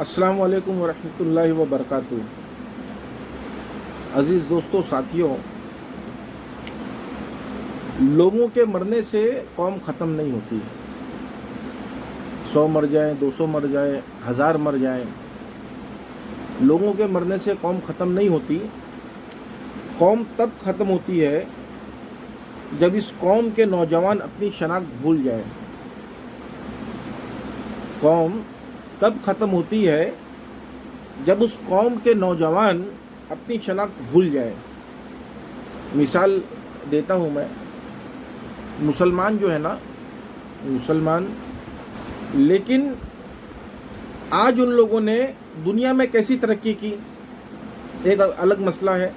अस्सलाम वालेकुम वरहमतुल्लाहि वबरकातुहू। अज़ीज़ दोस्तों, साथियों, लोगों के मरने से कौम ख़त्म नहीं होती। 100 मर जाएं, 200 मर जाएं, 1000 मर जाएं, लोगों के मरने से कौम ख़त्म नहीं होती। कौम तब ख़त्म होती है जब इस कौम के नौजवान अपनी शनाख्त भूल जाएं। कौम तब ख़त्म होती है जब उस कौम के नौजवान अपनी शनाख्त भूल जाएं। मिसाल देता हूँ मैं। मुसलमान जो है ना, मुसलमान, लेकिन आज उन लोगों ने दुनिया में कैसी तरक्की की, एक अलग मसला है।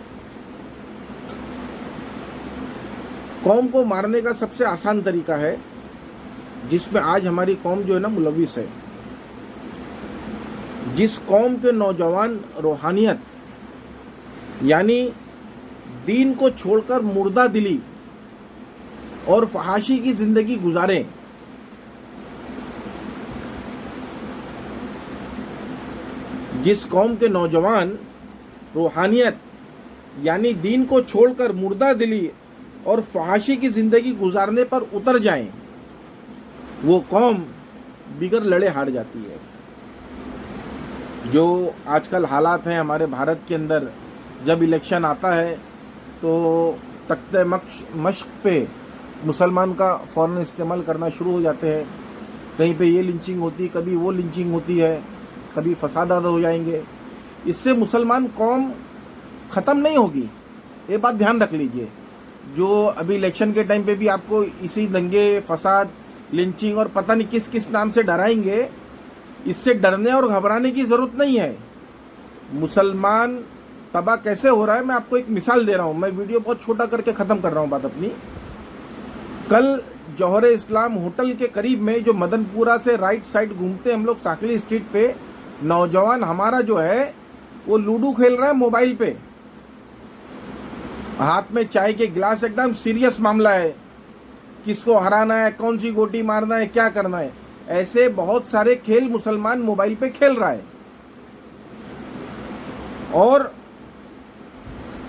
कौम को मारने का सबसे आसान तरीका है, जिसमें आज हमारी कौम जो है ना मुलविस है। जिस कौम के नौजवान रूहानियत यानी दीन को छोड़कर मुर्दा दिली और फहाशी की ज़िंदगी गुजारें, जिस कौम के नौजवान रूहानियत यानी दीन को छोड़कर मुर्दा दिली और फहाशी की ज़िंदगी गुजारने पर उतर जाएं, वो कौम बिगर लड़े हार जाती है। जो आजकल हालात हैं हमारे भारत के अंदर, जब इलेक्शन आता है तो तख्ते मश्क पे मुसलमान का फ़ौरन इस्तेमाल करना शुरू हो जाते हैं। कहीं पे ये लिंचिंग होती, कभी वो लिंचिंग होती है, कभी फसादात हो जाएंगे। इससे मुसलमान कौम ख़त्म नहीं होगी, ये बात ध्यान रख लीजिए। जो अभी इलेक्शन के टाइम पे भी आपको इसी दंगे, फसाद, लिंचिंग और पता नहीं किस किस नाम से डराएंगे, इससे डरने और घबराने की ज़रूरत नहीं है। मुसलमान तबाह कैसे हो रहा है, मैं आपको एक मिसाल दे रहा हूँ। मैं वीडियो बहुत छोटा करके ख़त्म कर रहा हूँ बात अपनी। कल जौहर इस्लाम होटल के करीब में, जो मदनपुरा से राइट साइड घूमते हम लोग साकली स्ट्रीट पे, नौजवान हमारा जो है वो लूडो खेल रहा है मोबाइल पे, हाथ में चाय के गिलास। एकदम सीरियस मामला है, किसको हराना है, कौन सी गोटी मारना है, क्या करना है। ऐसे बहुत सारे खेल मुसलमान मोबाइल पे खेल रहा है। और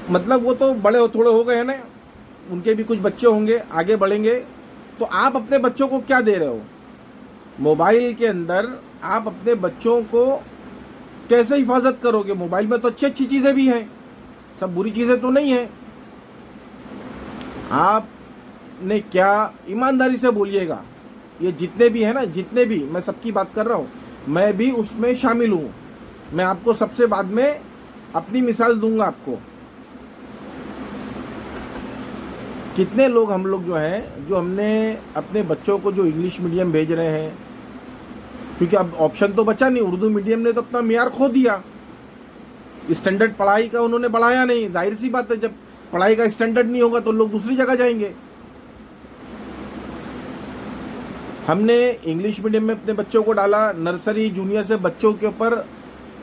मतलब वो तो बड़े थोड़े हो गए हैं ना, उनके भी कुछ बच्चे होंगे, आगे बढ़ेंगे। तो आप अपने बच्चों को क्या दे रहे हो मोबाइल के अंदर? आप अपने बच्चों को कैसे हिफाजत करोगे? मोबाइल में तो अच्छी अच्छी चीज़ें भी हैं, सब बुरी चीज़ें तो नहीं हैं। आपने क्या, ईमानदारी से बोलिएगा, ये जितने भी हैं ना, जितने भी, मैं सबकी बात कर रहा हूँ, मैं भी उसमें शामिल हूँ। मैं आपको सबसे बाद में अपनी मिसाल दूंगा आपको। कितने लोग हम लोग जो हैं, जो हमने अपने बच्चों को जो इंग्लिश मीडियम भेज रहे हैं, क्योंकि अब ऑप्शन तो बचा नहीं। उर्दू मीडियम ने तो अपना मियार खो दिया, स्टैंडर्ड पढ़ाई का उन्होंने बढ़ाया नहीं। जाहिर सी बात है, जब पढ़ाई का स्टैंडर्ड नहीं होगा तो लोग दूसरी जगह जाएंगे। हमने इंग्लिश मीडियम में अपने बच्चों को डाला, नर्सरी जूनियर से बच्चों के ऊपर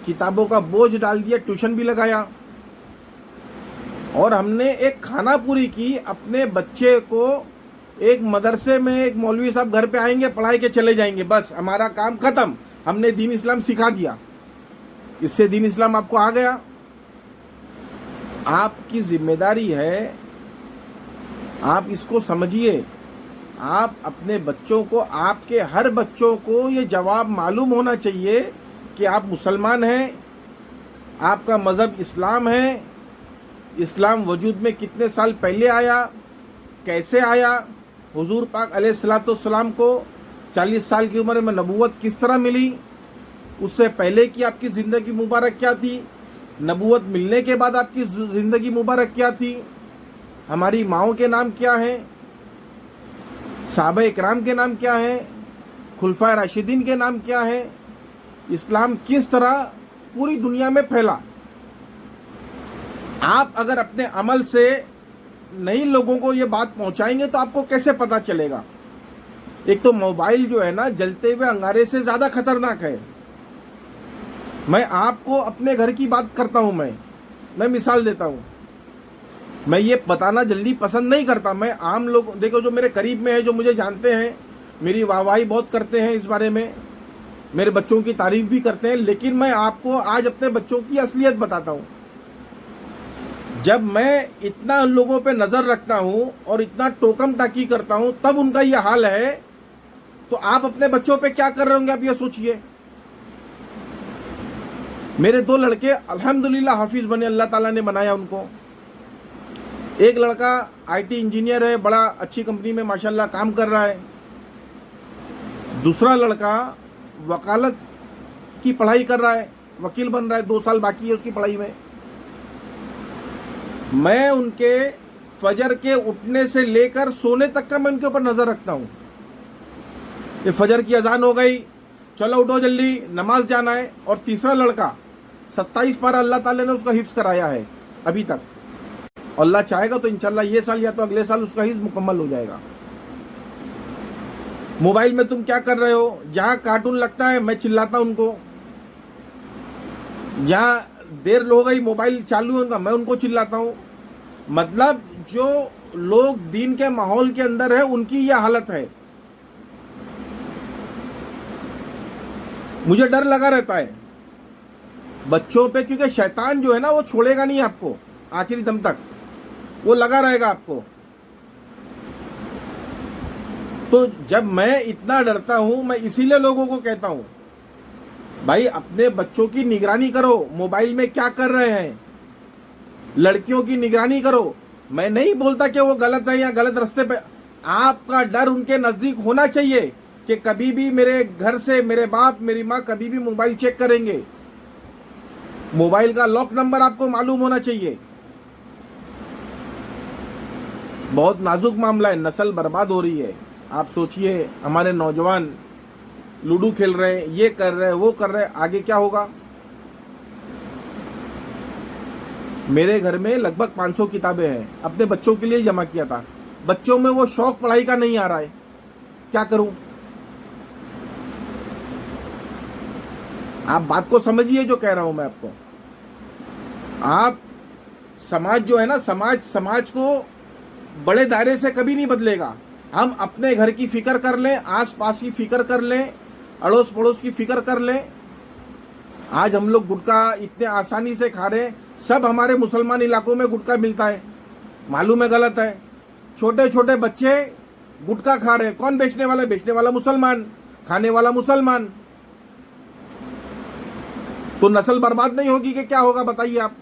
किताबों का बोझ डाल दिया, ट्यूशन भी लगाया, और हमने एक खाना पूरी की। अपने बच्चे को एक मदरसे में एक मौलवी साहब घर पे आएंगे, पढ़ाई के चले जाएंगे, बस हमारा काम खत्म। हमने दीन इस्लाम सिखा दिया। इससे दीन इस्लाम आपको आ गया। आपकी जिम्मेदारी है, आप इसको समझिए। आप अपने बच्चों को, आपके हर बच्चों को ये जवाब मालूम होना चाहिए कि आप मुसलमान हैं, आपका मज़हब इस्लाम है। इस्लाम वजूद में कितने साल पहले आया, कैसे आया, हुजूर पाक अलैहिस्सलाम को 40 साल की उम्र में नबूवत किस तरह मिली, उससे पहले की आपकी ज़िंदगी मुबारक क्या थी, नबूवत मिलने के बाद आपकी ज़िंदगी मुबारक क्या थी, हमारी माओं के नाम क्या हैं, सहाबा इकराम के नाम क्या हैं, खुलफाए राशिदीन के नाम क्या हैं, इस्लाम किस तरह पूरी दुनिया में फैला। आप अगर अपने अमल से नई लोगों को ये बात पहुंचाएंगे तो आपको कैसे पता चलेगा? एक तो मोबाइल जो है ना, जलते हुए अंगारे से ज़्यादा खतरनाक है। मैं आपको अपने घर की बात करता हूं, मैं मिसाल देता हूं। मैं ये बताना जल्दी पसंद नहीं करता। मैं आम लोग, देखो जो मेरे करीब में है, जो मुझे जानते हैं, मेरी वाहवाही बहुत करते हैं इस बारे में। मेरे बच्चों की तारीफ भी करते हैं, लेकिन मैं आपको आज अपने बच्चों की असलियत बताता हूँ। जब मैं इतना उन लोगों पे नजर रखता हूँ और इतना टोकम टाकी करता हूँ, तब उनका ये हाल है, तो आप अपने बच्चों पे क्या कर रहे होंगे आप ये सोचिए। मेरे 2 लड़के अल्हम्दुलिल्लाह हाफिज बने, अल्लाह ताला ने बनाया उनको। एक लड़का आईटी इंजीनियर है, बड़ा अच्छी कंपनी में माशाल्लाह काम कर रहा है। दूसरा लड़का वकालत की पढ़ाई कर रहा है, वकील बन रहा है, 2 साल बाकी है उसकी पढ़ाई में। मैं उनके फजर के उठने से लेकर सोने तक का मैं उनके ऊपर नजर रखता हूँ। ये फजर की अजान हो गई, चलो उठो जल्दी, नमाज जाना है। और तीसरा लड़का 27 पारा अल्लाह ताला ने उसका हिफ्ज कराया है अभी तक। अल्लाह चाहेगा तो इंशाल्लाह ये साल या तो अगले साल उसका हिफ्ज मुकम्मल हो जाएगा। मोबाइल में तुम क्या कर रहे हो? जहां कार्टून लगता है मैं चिल्लाता हूं उनको, जहां देर हो गई मोबाइल चालू है उनका, मैं उनको चिल्लाता हूं। मतलब जो लोग दीन के माहौल के अंदर है उनकी यह हालत है। मुझे डर लगा रहता है बच्चों पे, क्योंकि शैतान जो है ना वो छोड़ेगा नहीं आपको, आखिरी दम तक वो लगा रहेगा आपको। तो जब मैं इतना डरता हूं, मैं इसीलिए लोगों को कहता हूं भाई अपने बच्चों की निगरानी करो, मोबाइल में क्या कर रहे हैं, लड़कियों की निगरानी करो। मैं नहीं बोलता कि वो गलत है या गलत रास्ते पे, आपका डर उनके नजदीक होना चाहिए कि कभी भी मेरे घर से मेरे बाप मेरी माँ कभी भी मोबाइल चेक करेंगे, मोबाइल का लॉक नंबर आपको मालूम होना चाहिए। बहुत नाजुक मामला है, नस्ल बर्बाद हो रही है। आप सोचिए हमारे नौजवान लूडो खेल रहे हैं, ये कर रहे हैं, वो कर रहे हैं, आगे क्या होगा। मेरे घर में लगभग 500 किताबें हैं, अपने बच्चों के लिए जमा किया था। बच्चों में वो शौक पढ़ाई का नहीं आ रहा है, क्या करूं। आप बात को समझिए जो कह रहा हूं मैं आपको। आप समाज जो है ना, समाज को बड़े दायरे से कभी नहीं बदलेगा। हम अपने घर की फिक्र कर लें, आस पास की फिक्र कर लें, अड़ोस पड़ोस की फिक्र कर लें। आज हम लोग गुटखा इतने आसानी से खा रहे हैं, सब हमारे मुसलमान इलाकों में गुटखा मिलता है, मालूम है गलत है। छोटे छोटे बच्चे गुटखा खा रहे हैं, कौन बेचने वाला? बेचने वाला मुसलमान, खाने वाला मुसलमान। तो नस्ल बर्बाद नहीं होगी कि क्या होगा बताइए आप?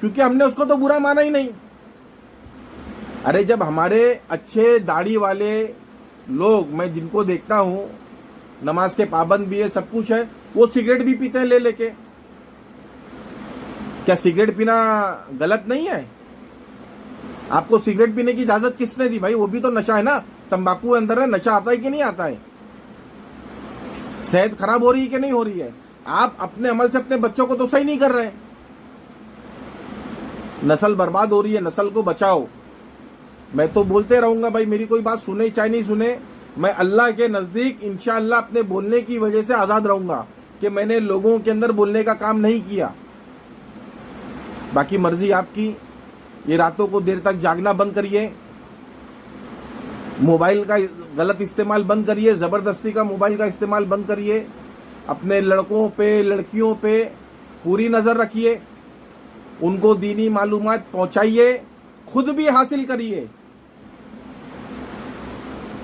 क्योंकि हमने उसको तो बुरा माना ही नहीं। अरे जब हमारे अच्छे दाढ़ी वाले लोग, मैं जिनको देखता हूं नमाज के पाबंद भी है, सब कुछ है, वो सिगरेट भी पीते हैं ले लेके। क्या सिगरेट पीना गलत नहीं है? आपको सिगरेट पीने की इजाजत किसने दी भाई? वो भी तो नशा है ना, तंबाकू अंदर है, नशा आता है कि नहीं आता है? सेहत खराब हो रही है कि नहीं हो रही है? आप अपने अमल से अपने बच्चों को तो सही नहीं कर रहे। नस्ल बर्बाद हो रही है, नस्ल को बचाओ। मैं तो बोलते रहूंगा भाई, मेरी कोई बात सुने चाहे नहीं सुने, मैं अल्लाह के नजदीक इंशाअल्लाह अपने बोलने की वजह से आजाद रहूंगा कि मैंने लोगों के अंदर बोलने का काम नहीं किया। बाकी मर्जी आपकी। ये रातों को देर तक जागना बंद करिए, मोबाइल का गलत इस्तेमाल बंद करिए, जबरदस्ती का मोबाइल का इस्तेमाल बंद करिए। अपने लड़कों पे लड़कियों पे पूरी नजर रखिए, उनको दीनी मालूमात पहुंचाइए, खुद भी हासिल करिए।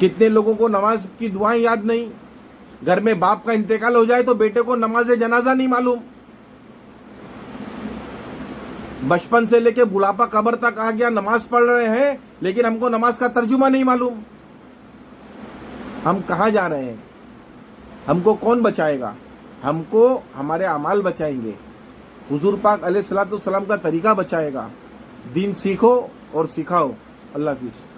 कितने लोगों को नमाज की दुआएं याद नहीं, घर में बाप का इंतकाल हो जाए तो बेटे को नमाज जनाजा नहीं मालूम, बचपन से लेके बुढ़ापा कब्र तक आ गया, नमाज पढ़ रहे हैं लेकिन हमको नमाज का तर्जुमा नहीं मालूम। हम कहाँ जा रहे हैं? हमको कौन बचाएगा? हमको हमारे अमाल बचाएंगे, हुजूर पाक अलैहिस्सलातु वस्सलाम का तरीका बचाएगा। दीन सीखो और सिखाओ। अल्लाह हाफिज़।